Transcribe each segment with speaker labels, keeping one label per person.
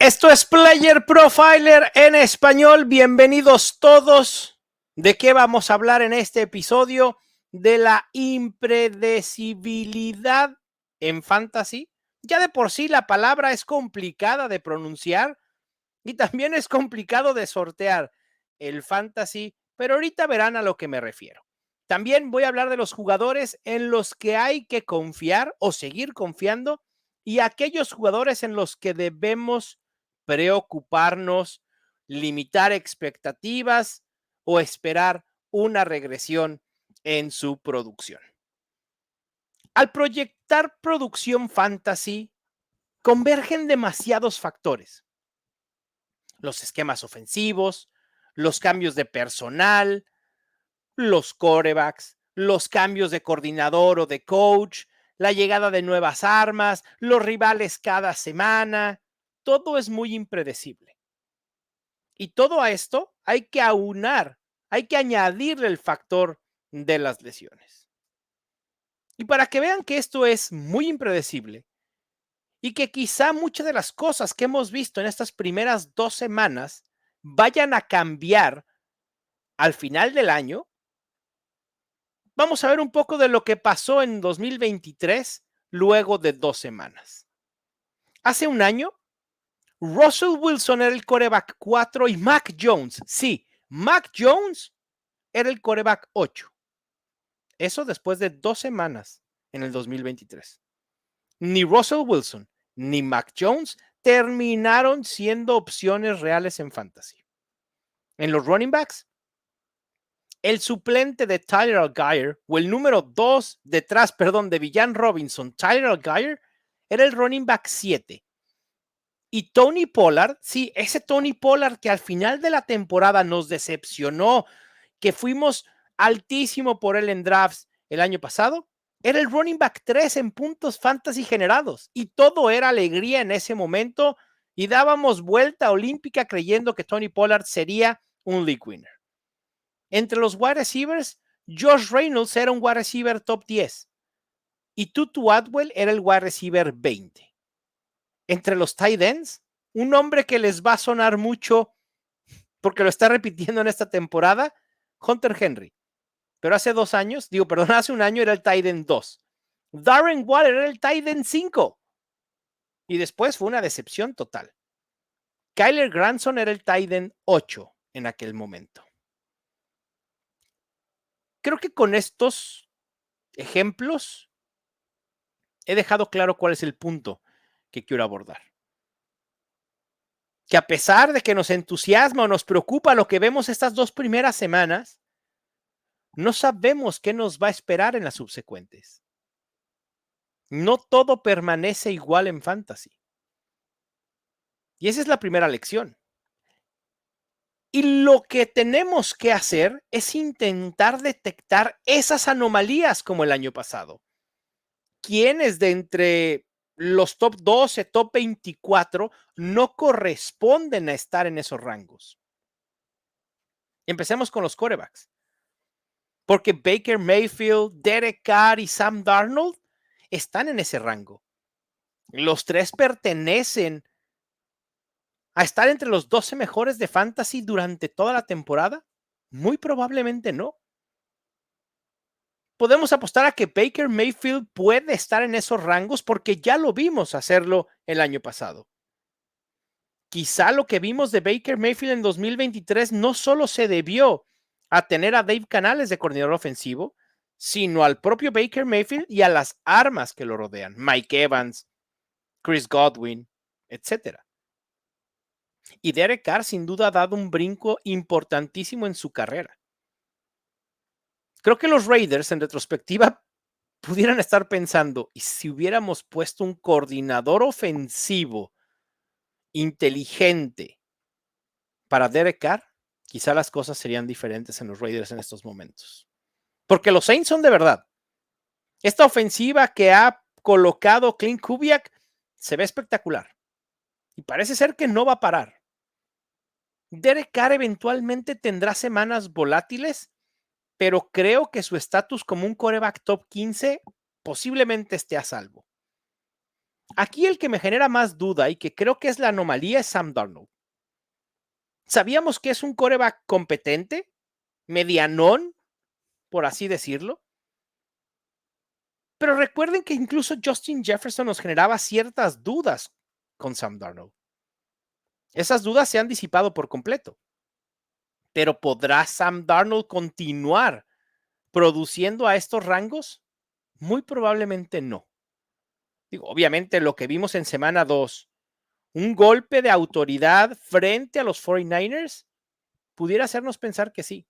Speaker 1: Esto es Player Profiler en español. Bienvenidos todos. ¿De qué vamos a hablar en este episodio? De la impredecibilidad en Fantasy. Ya de por sí la palabra es complicada de pronunciar y también es complicado de sortear el Fantasy, pero ahorita verán a lo que me refiero. También voy a hablar de los jugadores en los que hay que confiar o seguir confiando y aquellos jugadores en los que debemos preocuparnos, limitar expectativas o esperar una regresión en su producción. Al proyectar producción fantasy, convergen demasiados factores. Los esquemas ofensivos, los cambios de personal, los quarterbacks, los cambios de coordinador o de coach, la llegada de nuevas armas, los rivales cada semana. Todo es muy impredecible. Y todo a esto hay que aunar, hay que añadirle el factor de las lesiones. Y para que vean que esto es muy impredecible y que quizá muchas de las cosas que hemos visto en estas primeras 2 semanas vayan a cambiar al final del año, vamos a ver un poco de lo que pasó en 2023 luego de 2 semanas. Hace un año, Russell Wilson era el quarterback 4 y Mac Jones, sí, Mac Jones era el quarterback 8. Eso después de 2 semanas en el 2023. Ni Russell Wilson ni Mac Jones terminaron siendo opciones reales en fantasy. En los running backs, el suplente de Tyler Allgeier, o el número 2 detrás, de Villan Robinson, Tyler Allgeier, era el running back 7. Y Tony Pollard, sí, ese Tony Pollard que al final de la temporada nos decepcionó, que fuimos altísimo por él en drafts el año pasado, era el running back 3 en puntos fantasy generados. Y todo era alegría en ese momento y dábamos vuelta olímpica creyendo que Tony Pollard sería un league winner. Entre los wide receivers, Josh Reynolds era un wide receiver top 10 y Tutu Atwell era el wide receiver 20. Entre los tight ends, un nombre que les va a sonar mucho porque lo está repitiendo en esta temporada, Hunter Henry. Pero hace 2 años, hace un año era el tight end 2. Darren Waller era el tight end 5. Y después fue una decepción total. Kyler Granson era el tight end 8 en aquel momento. Creo que con estos ejemplos he dejado claro cuál es el punto que quiero abordar. Que a pesar de que nos entusiasma o nos preocupa lo que vemos estas 2 primeras semanas, no sabemos qué nos va a esperar en las subsecuentes. No todo permanece igual en fantasy. Y esa es la primera lección. Y lo que tenemos que hacer es intentar detectar esas anomalías como el año pasado. ¿Quiénes de entre los top 12, top 24 no corresponden a estar en esos rangos? Empecemos con los quarterbacks. Porque Baker Mayfield, Derek Carr y Sam Darnold están en ese rango. Los 3 pertenecen a estar entre los 12 mejores de fantasy durante toda la temporada. Muy probablemente no. Podemos apostar a que Baker Mayfield puede estar en esos rangos porque ya lo vimos hacerlo el año pasado. Quizá lo que vimos de Baker Mayfield en 2023 no solo se debió a tener a Dave Canales de coordinador ofensivo, sino al propio Baker Mayfield y a las armas que lo rodean, Mike Evans, Chris Godwin, etc. Y Derek Carr sin duda ha dado un brinco importantísimo en su carrera. Creo que los Raiders en retrospectiva pudieran estar pensando, ¿y si hubiéramos puesto un coordinador ofensivo inteligente para Derek Carr? Quizá las cosas serían diferentes en los Raiders en estos momentos. Porque los Saints son de verdad. Esta ofensiva que ha colocado Clint Kubiak se ve espectacular. Y parece ser que no va a parar. Derek Carr eventualmente tendrá semanas volátiles, pero creo que su estatus como un quarterback top 15 posiblemente esté a salvo. Aquí el que me genera más duda y que creo que es la anomalía es Sam Darnold. Sabíamos que es un quarterback competente, medianón, por así decirlo. Pero recuerden que incluso Justin Jefferson nos generaba ciertas dudas con Sam Darnold. Esas dudas se han disipado por completo. Pero ¿podrá Sam Darnold continuar produciendo a estos rangos? Muy probablemente no. Digo, obviamente lo que vimos en semana 2, un golpe de autoridad frente a los 49ers, pudiera hacernos pensar que sí.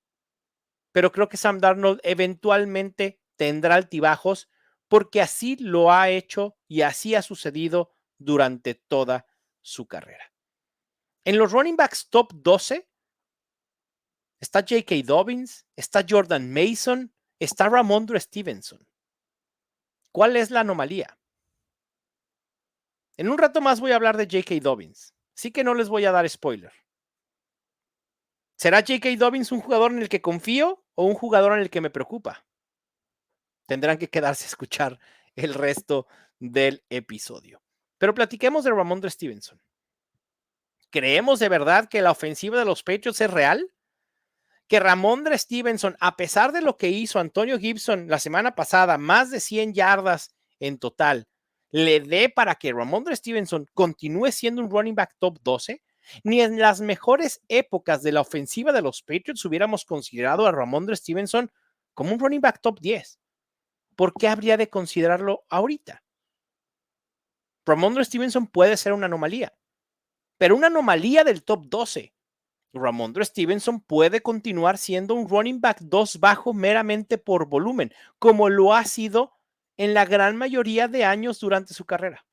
Speaker 1: Pero creo que Sam Darnold eventualmente tendrá altibajos porque así lo ha hecho y así ha sucedido durante toda su carrera. En los running backs top 12 está J.K. Dobbins, está Jordan Mason, está Ramondre Stevenson. ¿Cuál es la anomalía? En un rato más voy a hablar de J.K. Dobbins, así que no les voy a dar spoiler. ¿Será J.K. Dobbins un jugador en el que confío o un jugador en el que me preocupa? Tendrán que quedarse a escuchar el resto del episodio. Pero platiquemos de Ramondre Stevenson. ¿Creemos de verdad que la ofensiva de los Patriots es real? Que Ramondre Stevenson, a pesar de lo que hizo Antonio Gibson la semana pasada, más de 100 yardas en total, le dé para que Ramondre Stevenson continúe siendo un running back top 12? Ni en las mejores épocas de la ofensiva de los Patriots hubiéramos considerado a Ramondre Stevenson como un running back top 10. ¿Por qué habría de considerarlo ahorita? Ramondre Stevenson puede ser una anomalía, pero una anomalía del top 12. Ramondre Stevenson puede continuar siendo un running back 2 bajo meramente por volumen, como lo ha sido en la gran mayoría de años durante su carrera.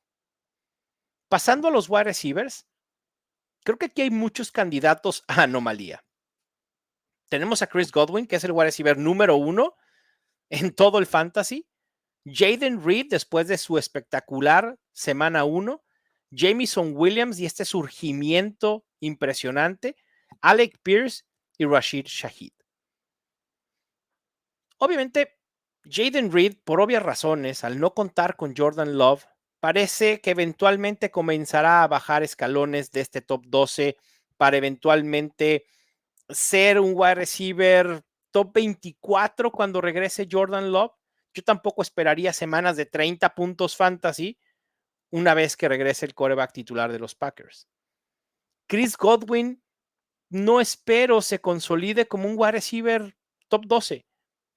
Speaker 1: Pasando a los wide receivers, creo que aquí hay muchos candidatos a anomalía. Tenemos a Chris Godwin, que es el wide receiver número 1 en todo el fantasy. Jaden Reed, después de su espectacular semana 1. Jamison Williams y este surgimiento impresionante. Alec Pierce y Rashid Shaheed. Obviamente, Jaden Reed, por obvias razones, al no contar con Jordan Love, parece que eventualmente comenzará a bajar escalones de este top 12 para eventualmente ser un wide receiver top 24 cuando regrese Jordan Love. Yo tampoco esperaría semanas de 30 puntos fantasy una vez que regrese el quarterback titular de los Packers. Chris Godwin, no espero se consolide como un wide receiver top 12.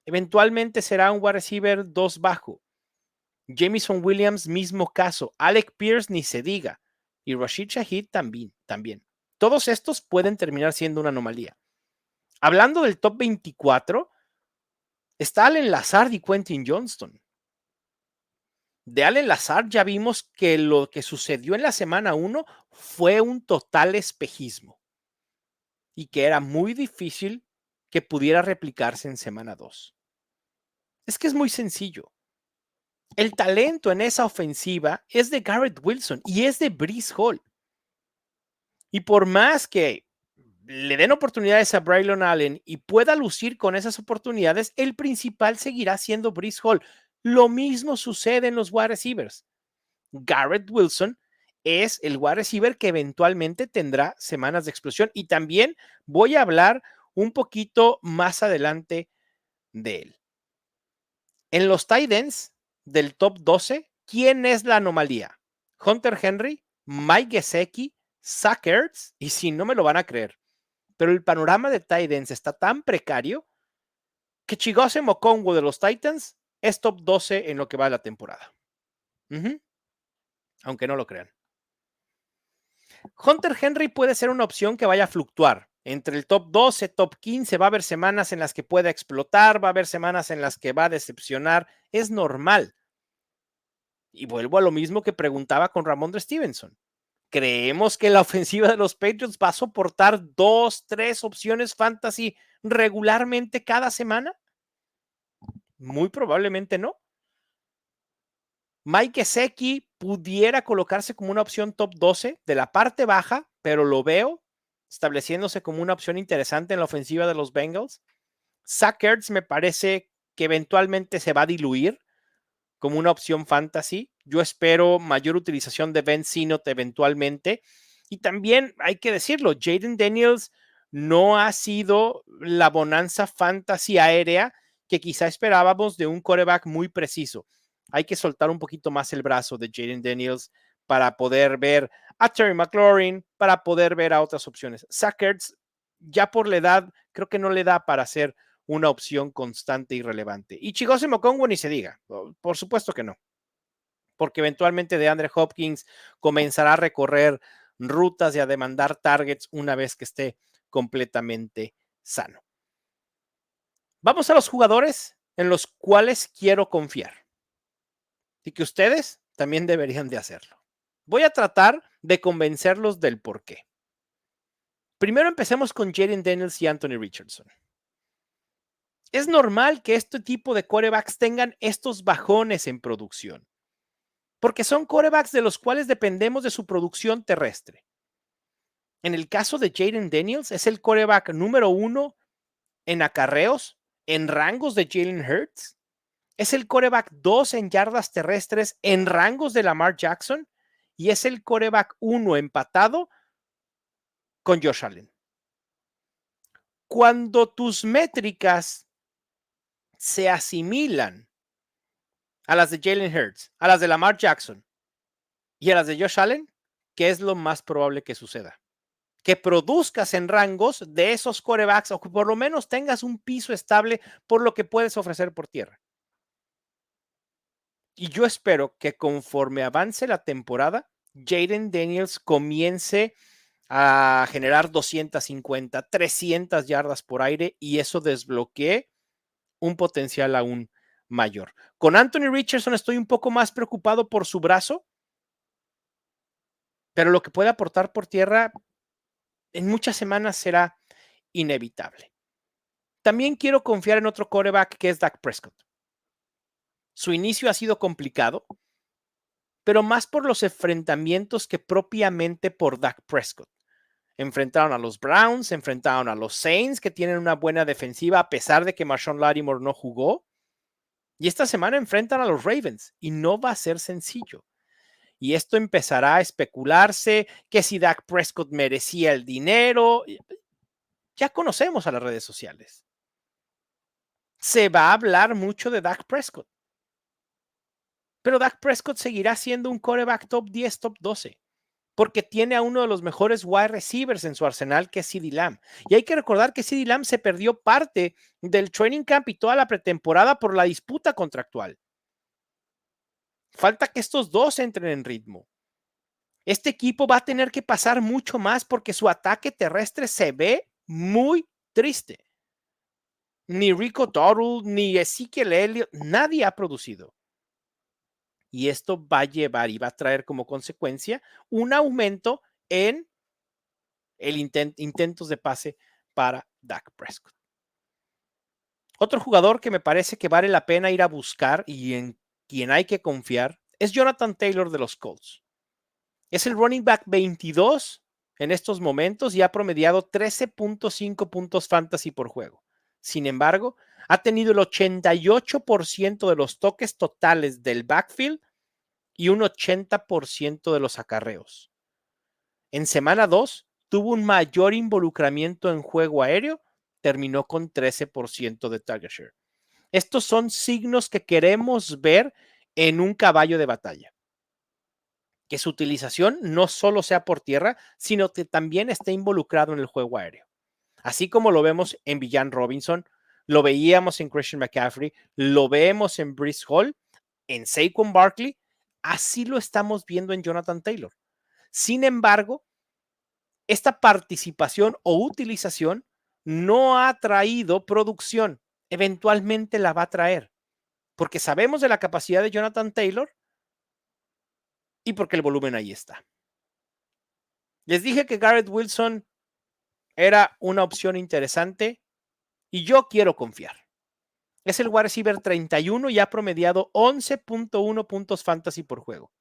Speaker 1: Eventualmente será un wide receiver 2 bajo. Jamison Williams, mismo caso. Alec Pierce, ni se diga. Y Rashid Shaheed también. Todos estos pueden terminar siendo una anomalía. Hablando del top 24, está Allen Lazard y Quentin Johnston. De Allen Lazard ya vimos que lo que sucedió en la semana 1 fue un total espejismo y que era muy difícil que pudiera replicarse en semana 2. Es que es muy sencillo. El talento en esa ofensiva es de Garrett Wilson y es de Breece Hall. Y por más que le den oportunidades a Braylon Allen y pueda lucir con esas oportunidades, el principal seguirá siendo Breece Hall. Lo mismo sucede en los wide receivers. Garrett Wilson es el wide receiver que eventualmente tendrá semanas de explosión. Y también voy a hablar un poquito más adelante de él. En los tight ends del top 12, ¿quién es la anomalía? Hunter Henry, Mike Gesicki, Zach Ertz, y si no me lo van a creer, pero el panorama de tight ends está tan precario que Chigose Mokongo de los Titans es top 12 en lo que va de la temporada. Aunque no lo crean. Hunter Henry puede ser una opción que vaya a fluctuar entre el top 12, top 15. Va a haber semanas en las que pueda explotar, va a haber semanas en las que va a decepcionar. Es normal. Y vuelvo a lo mismo que preguntaba con Ramondre Stevenson. ¿Creemos que la ofensiva de los Patriots va a soportar 2, 3 opciones fantasy regularmente cada semana? Muy probablemente no. Mike Gesicki pudiera colocarse como una opción top 12 de la parte baja, pero lo veo estableciéndose como una opción interesante en la ofensiva de los Bengals. Zach Ertz me parece que eventualmente se va a diluir como una opción fantasy Yo espero mayor utilización de Ben Sinnott eventualmente. Y también hay que decirlo, Jaden Daniels no ha sido la bonanza fantasy aérea que quizá esperábamos de un quarterback muy preciso. Hay que soltar un poquito más el brazo de Jaden Daniels para poder ver a Terry McLaurin, para poder ver a otras opciones. Zach Ertz, ya por la edad, creo que no le da para ser una opción constante y relevante. Y Chigozie Okonkwo ni se diga, por supuesto que no, porque eventualmente DeAndre Hopkins comenzará a recorrer rutas y a demandar targets una vez que esté completamente sano. Vamos a los jugadores en los cuales quiero confiar y que ustedes también deberían de hacerlo. Voy a tratar de convencerlos del por qué. Primero empecemos con Jaden Daniels y Anthony Richardson. Es normal que este tipo de quarterbacks tengan estos bajones en producción, porque son quarterbacks de los cuales dependemos de su producción terrestre. En el caso de Jaden Daniels, es el quarterback número 1 en acarreos, en rangos de Jalen Hurts. Es el quarterback 2 en yardas terrestres, en rangos de Lamar Jackson. Y es el quarterback 1 empatado con Josh Allen. Cuando tus métricas se asimilan a las de Jalen Hurts, a las de Lamar Jackson y a las de Josh Allen, ¿qué es lo más probable que suceda? Que produzcas en rangos de esos quarterbacks o que por lo menos tengas un piso estable por lo que puedes ofrecer por tierra. Y yo espero que conforme avance la temporada, Jaden Daniels comience a generar 250, 300 yardas por aire y eso desbloquee un potencial aún mayor. Con Anthony Richardson estoy un poco más preocupado por su brazo, pero lo que puede aportar por tierra en muchas semanas será inevitable. También quiero confiar en otro quarterback que es Dak Prescott. Su inicio ha sido complicado, pero más por los enfrentamientos que propiamente por Dak Prescott. Enfrentaron a los Browns, enfrentaron a los Saints, que tienen una buena defensiva a pesar de que Marshawn Lattimore no jugó. Y esta semana enfrentan a los Ravens y no va a ser sencillo. Y esto empezará a especularse que si Dak Prescott merecía el dinero. Ya conocemos a las redes sociales. Se va a hablar mucho de Dak Prescott. Pero Dak Prescott seguirá siendo un quarterback top 10, top 12, porque tiene a uno de los mejores wide receivers en su arsenal, que es CeeDee Lamb. Y hay que recordar que CeeDee Lamb se perdió parte del training camp y toda la pretemporada por la disputa contractual. Falta que estos dos entren en ritmo. Este equipo va a tener que pasar mucho más porque su ataque terrestre se ve muy triste. Ni Rico Dowdle, ni Ezekiel Elliott, nadie ha producido. Y esto va a llevar y va a traer como consecuencia un aumento en el intentos de pase para Dak Prescott. Otro jugador que me parece que vale la pena ir a buscar y en quien hay que confiar es Jonathan Taylor de los Colts. Es el running back 22 en estos momentos y ha promediado 13.5 puntos fantasy por juego. Sin embargo, ha tenido el 88% de los toques totales del backfield y un 80% de los acarreos. En semana 2 tuvo un mayor involucramiento en juego aéreo, terminó con 13% de target share. Estos son signos que queremos ver en un caballo de batalla. Que su utilización no solo sea por tierra, sino que también esté involucrado en el juego aéreo. Así como lo vemos en Villan Robinson, lo veíamos en Christian McCaffrey, lo vemos en Breece Hall, en Saquon Barkley, así lo estamos viendo en Jonathan Taylor. Sin embargo, esta participación o utilización no ha traído producción. Eventualmente la va a traer, porque sabemos de la capacidad de Jonathan Taylor y porque el volumen ahí está. Les dije que Garrett Wilson era una opción interesante y yo quiero confiar. Es el wide receiver 31 y ha promediado 11.1 puntos fantasy por juego.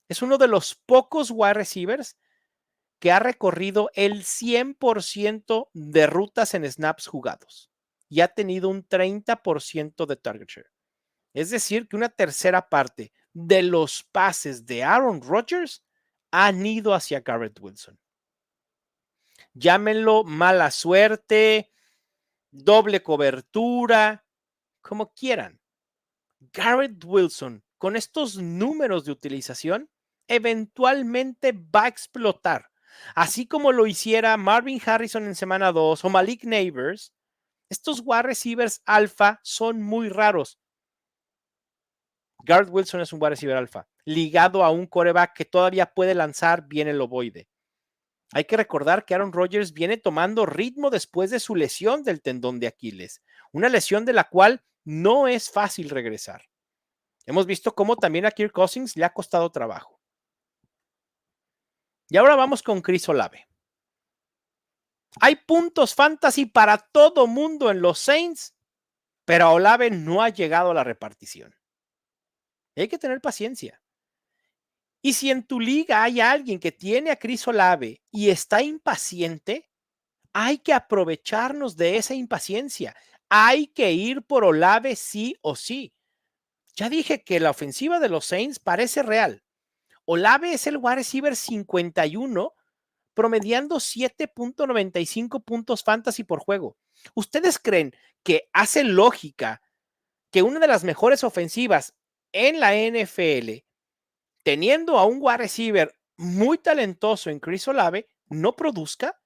Speaker 1: Es uno de los pocos wide receivers que ha recorrido el 100% de rutas en snaps jugados y ha tenido un 30% de target share. Es decir, que una tercera parte de los pases de Aaron Rodgers han ido hacia Garrett Wilson. Llámenlo mala suerte, doble cobertura, como quieran. Garrett Wilson, con estos números de utilización, eventualmente va a explotar. Así como lo hiciera Marvin Harrison en semana 2 o Malik Neighbors, estos wide receivers alfa son muy raros. Garrett Wilson es un wide receiver alfa, ligado a un quarterback que todavía puede lanzar bien el ovoide. Hay que recordar que Aaron Rodgers viene tomando ritmo después de su lesión del tendón de Aquiles, una lesión de la cual no es fácil regresar. Hemos visto cómo también a Kirk Cousins le ha costado trabajo. Y ahora vamos con Chris Olave. Hay puntos fantasy para todo mundo en los Saints, pero Olave no ha llegado a la repartición. Y hay que tener paciencia. Y si en tu liga hay alguien que tiene a Chris Olave y está impaciente, hay que aprovecharnos de esa impaciencia. Hay que ir por Olave sí o sí. Ya dije que la ofensiva de los Saints parece real. Olave es el wide receiver 51, promediando 7.95 puntos fantasy por juego. ¿Ustedes creen que hace lógica que una de las mejores ofensivas en la NFL, teniendo a un wide receiver muy talentoso en Chris Olave, no produzca?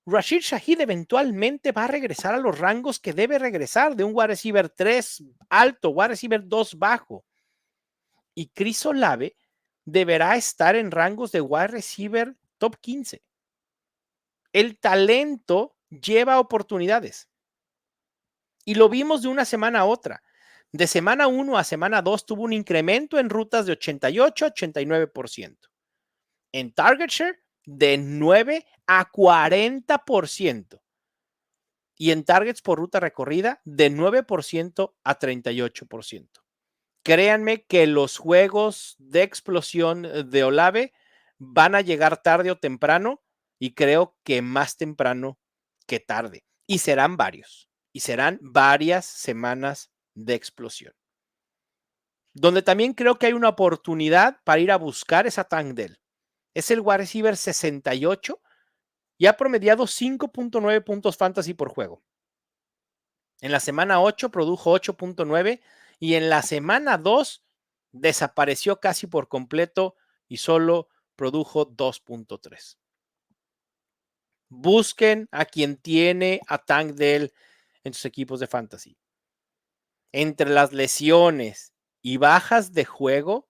Speaker 1: Rashid Shaheed eventualmente va a regresar a los rangos que debe regresar, de un wide receiver 3 alto, wide receiver 2 bajo. Y Chris Olave deberá estar en rangos de wide receiver top 15. El talento lleva oportunidades. Y lo vimos de una semana a otra. De semana 1 a semana 2 tuvo un incremento en rutas de 88 a 89%. En target share de 9 a 40%. Y en targets por ruta recorrida de 9% a 38%. Créanme que los juegos de explosión de Olave van a llegar tarde o temprano, y creo que más temprano que tarde. Y serán varios. Y serán varias semanas de explosión. Donde también creo que hay una oportunidad para ir a buscar esa Tank Dell. Es el wide receiver 68 y ha promediado 5.9 puntos fantasy por juego. En la semana 8 produjo 8.9 y en la semana 2 desapareció casi por completo y solo produjo 2.3. Busquen a quien tiene a Tank Dell en sus equipos de fantasy. Entre las lesiones y bajas de juego,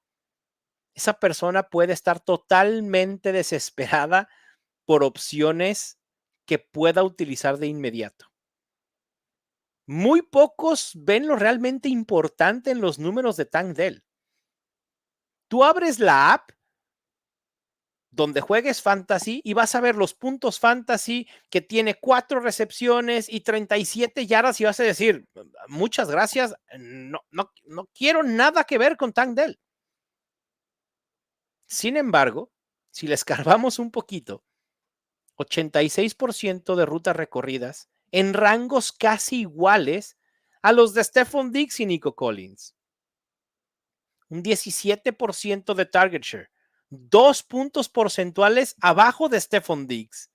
Speaker 1: esa persona puede estar totalmente desesperada por opciones que pueda utilizar de inmediato. Muy pocos ven lo realmente importante en los números de Tank Dell. Tú abres la app donde juegues fantasy y vas a ver los puntos fantasy, que tiene 4 recepciones y 37 yardas, y vas a decir, muchas gracias, no quiero nada que ver con Tank Dell. Sin embargo, si le escarbamos un poquito, 86% de rutas recorridas en rangos casi iguales a los de Stephon Diggs y Nico Collins. Un 17% de target share, 2 puntos porcentuales abajo de Stephon Diggs.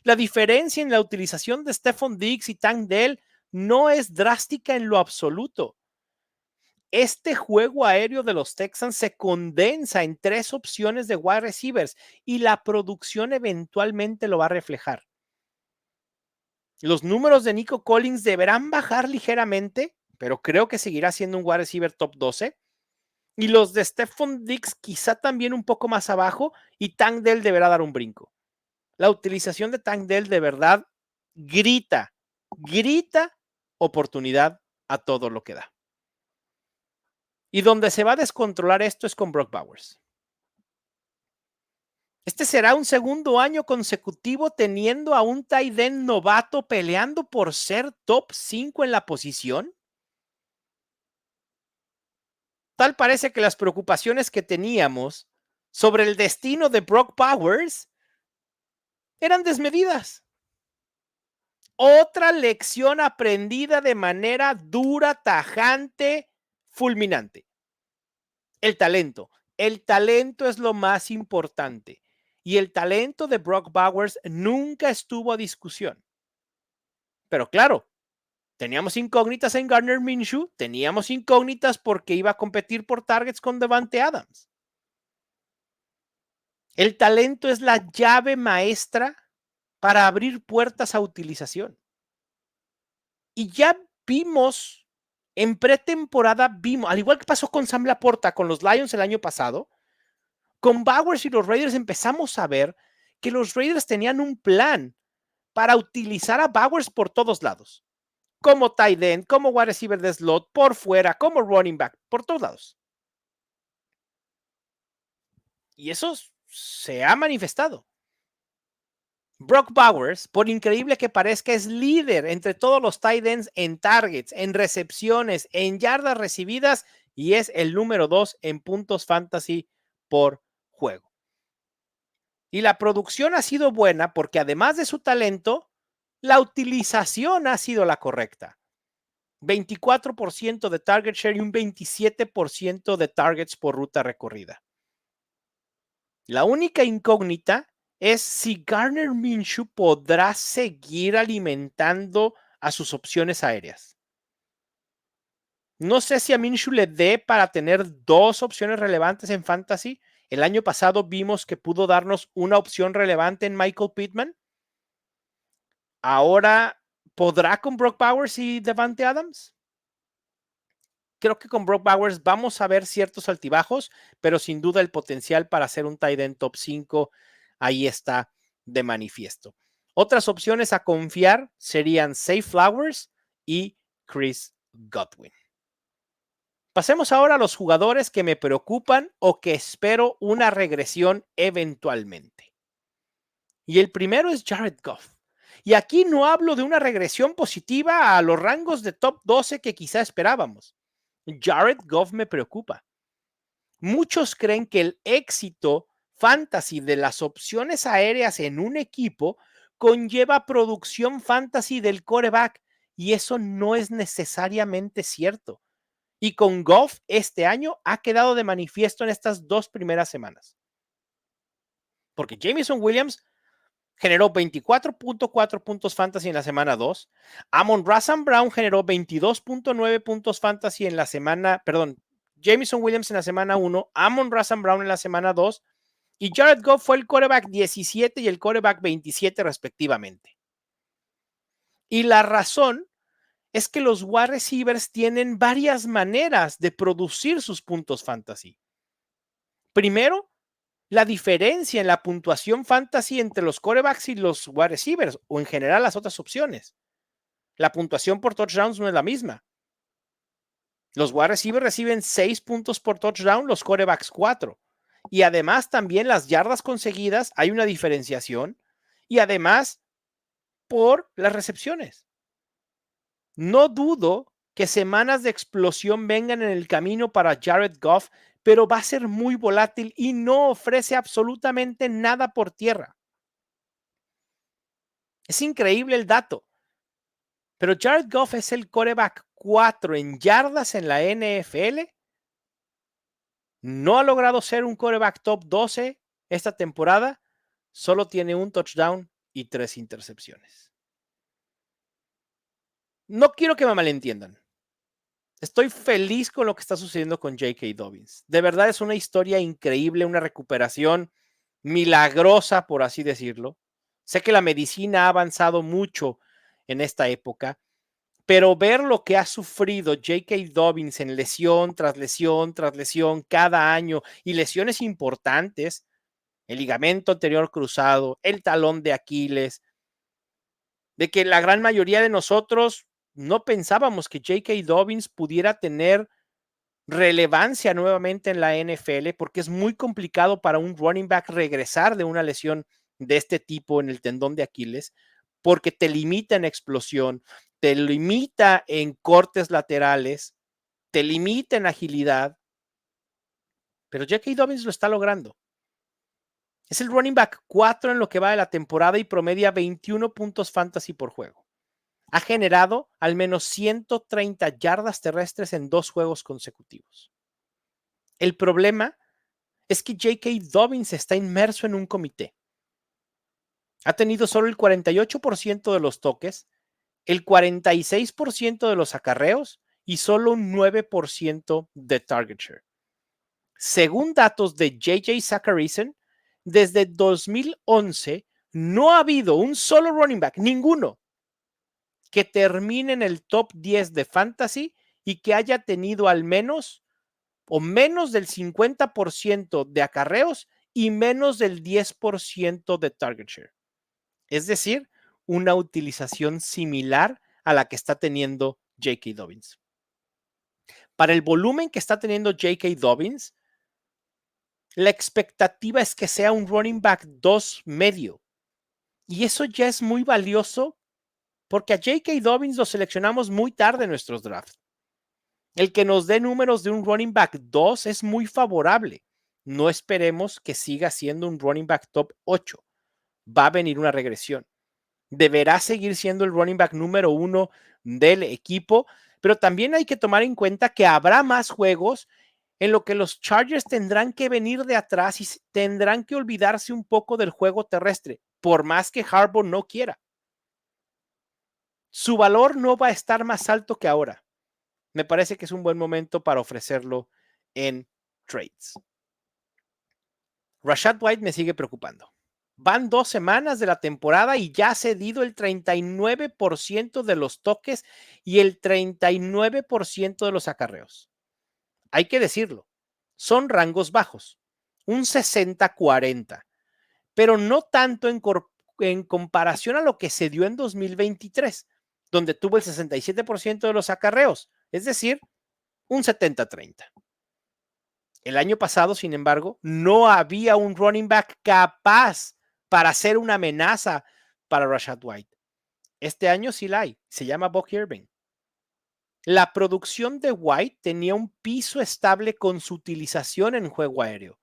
Speaker 1: La diferencia en la utilización de Stephon Diggs y Tank Dell no es drástica en lo absoluto. Este juego aéreo de los Texans se condensa en 3 opciones de wide receivers y la producción eventualmente lo va a reflejar. Los números de Nico Collins deberán bajar ligeramente, pero creo que seguirá siendo un wide receiver top 12. Y los de Stephon Diggs quizá también un poco más abajo, y Tank Dell deberá dar un brinco. La utilización de Tank Dell de verdad grita oportunidad a todo lo que da. Y donde se va a descontrolar esto es con Brock Bowers. Este será un segundo año consecutivo teniendo a un tight end novato peleando por ser top 5 en la posición. Tal parece que las preocupaciones que teníamos sobre el destino de Brock Bowers eran desmedidas. Otra lección aprendida de manera dura, tajante, fulminante. El talento. El talento es lo más importante. Y el talento de Brock Bowers nunca estuvo a discusión. Pero claro, teníamos incógnitas en Gardner Minshew, teníamos incógnitas porque iba a competir por targets con Davante Adams. El talento es la llave maestra para abrir puertas a utilización. Y ya vimos, en pretemporada vimos, al igual que pasó con Sam Laporta, con los Lions el año pasado, con Bowers y los Raiders empezamos a ver que los Raiders tenían un plan para utilizar a Bowers por todos lados. Como tight end, como wide receiver de slot, por fuera, como running back, por todos lados. Y eso se ha manifestado. Brock Bowers, por increíble que parezca, es líder entre todos los tight ends en targets, en recepciones, en yardas recibidas y es el número 2 en puntos fantasy por juego. Y la producción ha sido buena porque además de su talento, la utilización ha sido la correcta. 24% de target share y un 27% de targets por ruta recorrida. La única incógnita es si Gardner Minshew podrá seguir alimentando a sus opciones aéreas. No sé si a Minshew le dé para tener dos opciones relevantes en fantasy. El año pasado vimos que pudo darnos una opción relevante en Michael Pittman. Ahora, ¿podrá con Brock Bowers y Davante Adams? Creo que con Brock Bowers vamos a ver ciertos altibajos, pero sin duda el potencial para ser un tight end top 5 ahí está de manifiesto. Otras opciones a confiar serían Zay Flowers y Chris Godwin. Pasemos ahora a los jugadores que me preocupan o que espero una regresión eventualmente. Y el primero es Jared Goff. Y aquí no hablo de una regresión positiva a los rangos de top 12 que quizá esperábamos. Jared Goff me preocupa. Muchos creen que el éxito fantasy de las opciones aéreas en un equipo conlleva producción fantasy del quarterback y eso no es necesariamente cierto. Y con Goff este año ha quedado de manifiesto en estas dos primeras semanas. Porque Jameson Williams generó 24.4 puntos fantasy en la semana 2. Amon-Ra St. Brown generó 22.9 puntos fantasy en la semana, perdón, Jameson Williams en la semana 1, Amon-Ra St. Brown en la semana 2 y Jared Goff fue el quarterback 17 y el quarterback 27 respectivamente. Y la razón es que los wide receivers tienen varias maneras de producir sus puntos fantasy. Primero, la diferencia en la puntuación fantasy entre los quarterbacks y los wide receivers o en general las otras opciones. La puntuación por touchdowns no es la misma. Los wide receivers reciben 6 puntos por touchdown, los quarterbacks 4. Y además también las yardas conseguidas hay una diferenciación y además por las recepciones. No dudo que semanas de explosión vengan en el camino para Jared Goff, pero va a ser muy volátil y no ofrece absolutamente nada por tierra. Es increíble el dato, pero Jared Goff es el quarterback 4 en yardas en la NFL. No ha logrado ser un quarterback top 12 esta temporada. Solo tiene un touchdown y 3 intercepciones. No quiero que me malentiendan. Estoy feliz con lo que está sucediendo con J.K. Dobbins. De verdad es una historia increíble, una recuperación milagrosa, por así decirlo. Sé que la medicina ha avanzado mucho en esta época, pero ver lo que ha sufrido J.K. Dobbins en lesión tras lesión tras lesión cada año y lesiones importantes, el ligamento anterior cruzado, el talón de Aquiles, de que la gran mayoría de nosotros no pensábamos que J.K. Dobbins pudiera tener relevancia nuevamente en la NFL porque es muy complicado para un running back regresar de una lesión de este tipo en el tendón de Aquiles porque te limita en explosión, te limita en cortes laterales, te limita en agilidad, pero J.K. Dobbins lo está logrando. Es el running back 4 en lo que va de la temporada y promedia 21 puntos fantasy por juego. Ha generado al menos 130 yardas terrestres en 2 juegos consecutivos. El problema es que J.K. Dobbins está inmerso en un comité. Ha tenido solo el 48% de los toques, el 46% de los acarreos y solo un 9% de target share. Según datos de J.J. Zacharyson, desde 2011 no ha habido un solo running back, ninguno, que termine en el top 10 de fantasy y que haya tenido al menos o menos del 50% de acarreos y menos del 10% de target share. Es decir, una utilización similar a la que está teniendo J.K. Dobbins. Para el volumen que está teniendo J.K. Dobbins, la expectativa es que sea un running back 2 medio. Y eso ya es muy valioso porque a J.K. Dobbins lo seleccionamos muy tarde en nuestros drafts. El que nos dé números de un running back 2 es muy favorable. No esperemos que siga siendo un running back top 8. Va a venir una regresión. Deberá seguir siendo el running back número 1 del equipo, pero también hay que tomar en cuenta que habrá más juegos en lo que los Chargers tendrán que venir de atrás y tendrán que olvidarse un poco del juego terrestre, por más que Harbaugh no quiera. Su valor no va a estar más alto que ahora. Me parece que es un buen momento para ofrecerlo en trades. Rachaad White me sigue preocupando. Van 2 semanas de la temporada y ya ha cedido el 39% de los toques y el 39% de los acarreos. Hay que decirlo, son rangos bajos, un 60-40, pero no tanto en comparación a lo que se dio en 2023, donde tuvo el 67% de los acarreos, es decir, un 70-30. El año pasado, sin embargo, no había un running back capaz para ser una amenaza para Rachaad White. Este año sí la hay, se llama Buck Irving. La producción de White tenía un piso estable con su utilización en juego aéreo.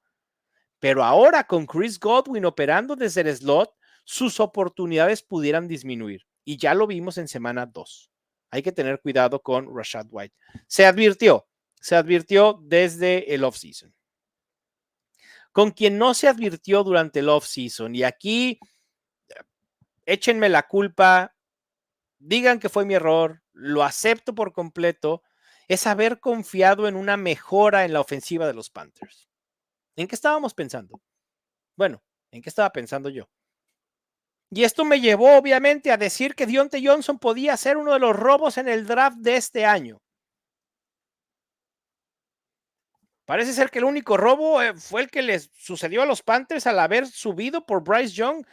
Speaker 1: Pero ahora con Chris Godwin operando desde el slot, sus oportunidades pudieran disminuir. Y ya lo vimos en semana 2. Hay que tener cuidado con Rachaad White. Se advirtió desde el offseason. Con quien no se advirtió durante el offseason, y aquí échenme la culpa, digan que fue mi error, lo acepto por completo, es haber confiado en una mejora en la ofensiva de los Panthers. ¿En qué estábamos pensando? Bueno, ¿en qué estaba pensando yo? Y esto me llevó obviamente a decir que Diontae Johnson podía ser uno de los robos en el draft de este año. Parece ser que el único robo fue el que les sucedió a los Panthers al haber subido por Bryce Young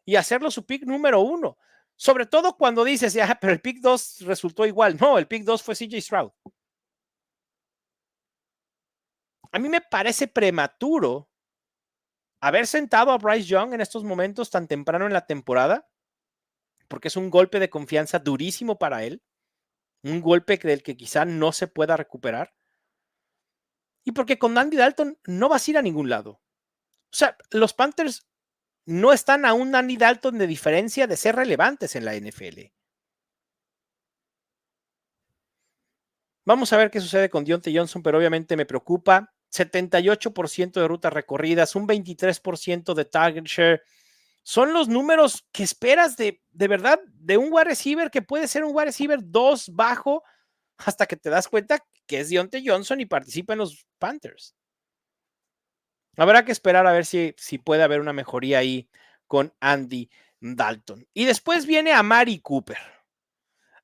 Speaker 1: y hacerlo su pick número 1. Sobre todo cuando dices, ya, pero el pick 2 resultó igual. No, el pick 2 fue CJ Stroud. A mí me parece prematuro haber sentado a Bryce Young en estos momentos tan temprano en la temporada, porque es un golpe de confianza durísimo para él, un golpe del que quizá no se pueda recuperar, y porque con Andy Dalton no vas a ir a ningún lado. O sea, los Panthers no están a un Andy Dalton de diferencia de ser relevantes en la NFL. Vamos a ver qué sucede con Diontae Johnson, pero obviamente me preocupa. 78% de rutas recorridas, un 23% de target share. Son los números que esperas de verdad de un wide receiver que puede ser un wide receiver 2 bajo hasta que te das cuenta que es Diontae Johnson y participa en los Panthers. Habrá que esperar a ver si puede haber una mejoría ahí con Andy Dalton. Y después viene Amari Cooper.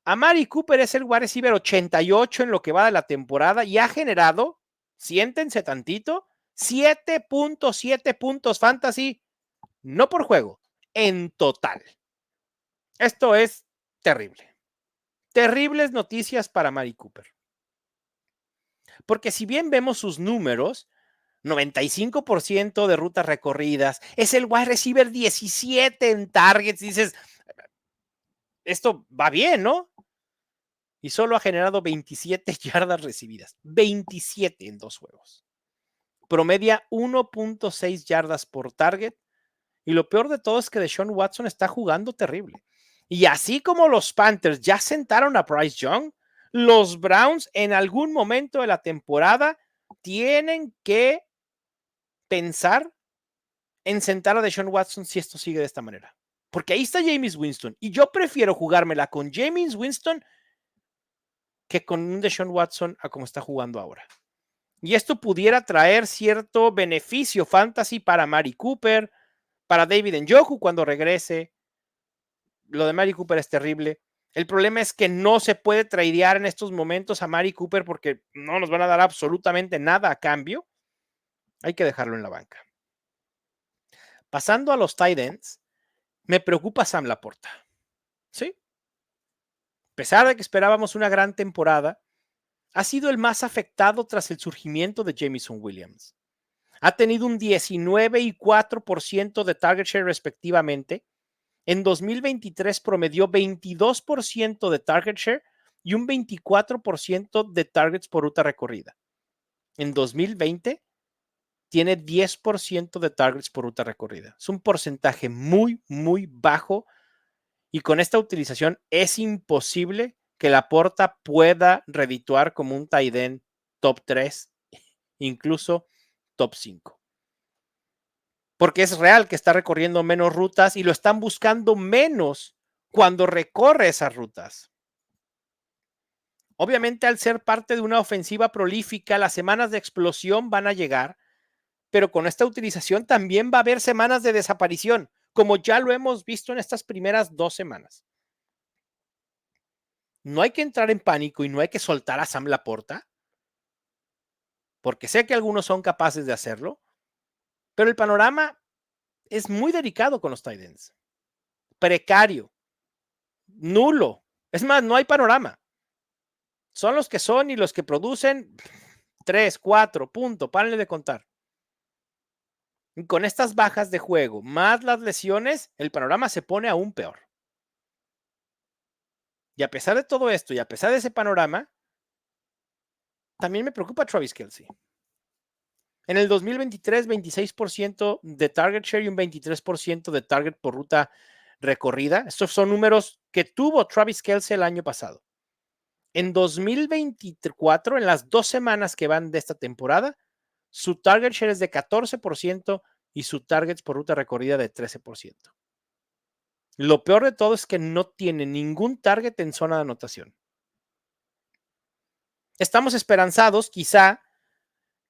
Speaker 1: Amari Cooper es el wide receiver 88 en lo que va de la temporada y ha generado, siéntense tantito, 7.7 puntos fantasy, no por juego, en total. Esto es terrible. Terribles noticias para Amari Cooper. Porque si bien vemos sus números, 95% de rutas recorridas, es el wide receiver 17 en targets, dices, esto va bien, ¿no? Y solo ha generado 27 yardas recibidas. 27 en 2 juegos. Promedia 1.6 yardas por target. Y lo peor de todo es que Deshaun Watson está jugando terrible. Y así como los Panthers ya sentaron a Bryce Young, los Browns en algún momento de la temporada tienen que pensar en sentar a Deshaun Watson si esto sigue de esta manera. Porque ahí está Jameis Winston. Y yo prefiero jugármela con Jameis Winston que con un Deshaun Watson a como está jugando ahora. Y esto pudiera traer cierto beneficio fantasy para Mari Cooper, para David Njoku cuando regrese. Lo de Mari Cooper es terrible. El problema es que no se puede tradear en estos momentos a Mari Cooper porque no nos van a dar absolutamente nada a cambio. Hay que dejarlo en la banca. Pasando a los tight ends, me preocupa Sam Laporta. ¿Sí? A pesar de que esperábamos una gran temporada, ha sido el más afectado tras el surgimiento de Jameson Williams. Ha tenido un 19 y 4% de target share respectivamente. En 2023 promedió 22% de target share y un 24% de targets por ruta recorrida. En 2020 tiene 10% de targets por ruta recorrida. Es un porcentaje muy, muy bajo y con esta utilización es imposible que Laporta pueda redituar como un tight end top 3, incluso top 5. Porque es real que está recorriendo menos rutas y lo están buscando menos cuando recorre esas rutas. Obviamente, al ser parte de una ofensiva prolífica, las semanas de explosión van a llegar, pero con esta utilización también va a haber semanas de desaparición, como ya lo hemos visto en estas primeras 2 semanas. No hay que entrar en pánico y no hay que soltar a Sam Laporta, porque sé que algunos son capaces de hacerlo, pero el panorama es muy delicado con los tight ends. Precario, nulo. Es más, no hay panorama. Son los que son y los que producen 3, 4, punto, párenle de contar. Y con estas bajas de juego, más las lesiones, el panorama se pone aún peor. Y a pesar de todo esto y a pesar de ese panorama, también me preocupa Travis Kelce. En el 2023, 26% de target share y un 23% de target por ruta recorrida. Estos son números que tuvo Travis Kelce el año pasado. En 2024, en las 2 semanas que van de esta temporada, su target share es de 14% y su targets por ruta recorrida de 13%. Lo peor de todo es que no tiene ningún target en zona de anotación. Estamos esperanzados, quizá,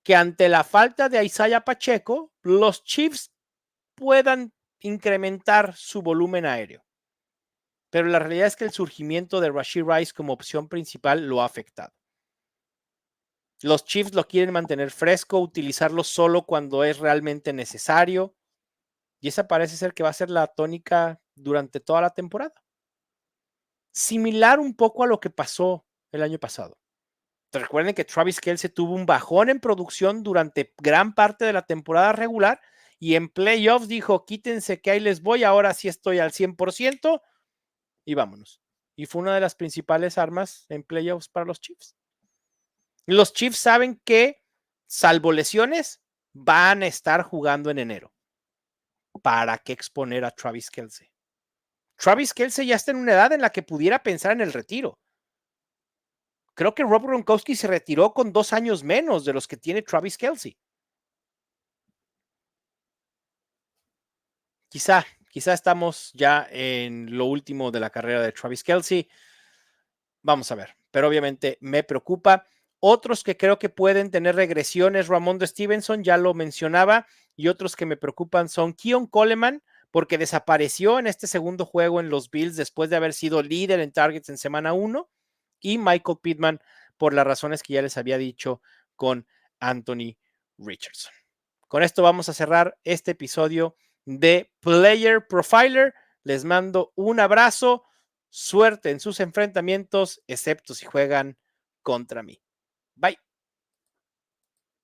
Speaker 1: que ante la falta de Isaiah Pacheco, los Chiefs puedan incrementar su volumen aéreo. Pero la realidad es que el surgimiento de Rashee Rice como opción principal lo ha afectado. Los Chiefs lo quieren mantener fresco, utilizarlo solo cuando es realmente necesario. Y esa parece ser que va a ser la tónica durante toda la temporada. Similar un poco a lo que pasó el año pasado. Recuerden que Travis Kelce tuvo un bajón en producción durante gran parte de la temporada regular y en playoffs dijo, quítense que ahí les voy, ahora sí estoy al 100% y vámonos. Y fue una de las principales armas en playoffs para los Chiefs. Los Chiefs saben que, salvo lesiones, van a estar jugando en enero. ¿Para qué exponer a Travis Kelce? Travis Kelce ya está en una edad en la que pudiera pensar en el retiro. Creo que Rob Gronkowski se retiró con 2 años menos de los que tiene Travis Kelce. Quizá estamos ya en lo último de la carrera de Travis Kelce. Vamos a ver, pero obviamente me preocupa. Otros que creo que pueden tener regresiones, Ramondre Stevenson, ya lo mencionaba, y otros que me preocupan son Keon Coleman, porque desapareció en este segundo juego en los Bills después de haber sido líder en targets en semana 1, y Michael Pittman, por las razones que ya les había dicho con Anthony Richardson. Con esto vamos a cerrar este episodio de Player Profiler. Les mando un abrazo. Suerte en sus enfrentamientos, excepto si juegan contra mí. Bye.